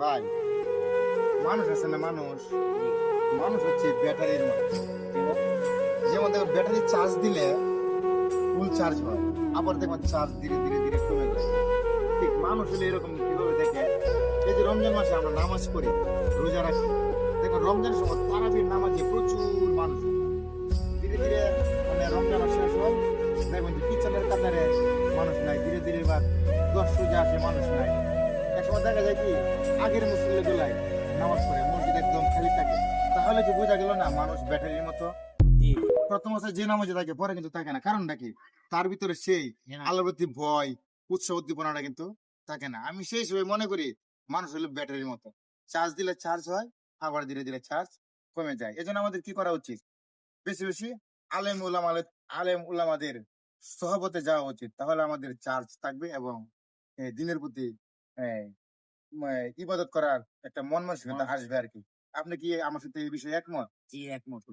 ভাই, মানুষ আছে না মানুষ, মানুষ হচ্ছে ব্যাটারির মতো। যেমন দেখো ব্যাটারি চার্জ দিলে ফুল চার্জ হয়, আবার দেখবেন চার্জ ধীরে ধীরে ধীরে কমে যায়। ঠিক মানুষ হলে এরকম কিভাবে দেখে, এই যে রমজান মাসে আমরা নামাজ পড়ি, রোজা রাখি, দেখো রমজানের সময় তারাবির নামাজে প্রচুর মানুষ হয়। ধীরে ধীরে মানে রমজান মাস শেষ হয়, দেখবেন যে পিছনের কাতারে মানুষ নাই, ধীরে ধীরে এবার 10 রোজা আসে মানুষ নাই। একসময় দেখা যায় কি আগের মুসল্লি গুলাই নামাজ পড়ে, মসজিদ একদম খালি থাকে। তাহলে কি বোঝা গেল না মানুষ ব্যাটারির মতো? জি। প্রথম অবস্থায় যে নামাজে থাকে পরে কিন্তু থাকে না, কারণটা কি? তার ভিতরে সেই হ্যাঁ। আল্লাহর প্রতি ভয়, উৎসাহ উদ্দীপনাটা কিন্তু থাকে না। আমি সেই হিসেবে মনে করি মানুষ হলো ব্যাটারির মতো, চার্জ দিলে চার্জ হয়, আবার ধীরে ধীরে চার্জ কমে যায়। এজন্য আমাদের কি করা উচিত? বেশি বেশি আলেম উলামালে আলেম উলামাদের সহবতে যাওয়া উচিত, তাহলে আমাদের চার্জ থাকবে এবং দিনের প্রতি আহ, ইবাদত করার একটা মন মানসিকতা মন আসবে আর কি। আপনি কি আমার সাথে এই বিষয়ে একমত? জি, একমত।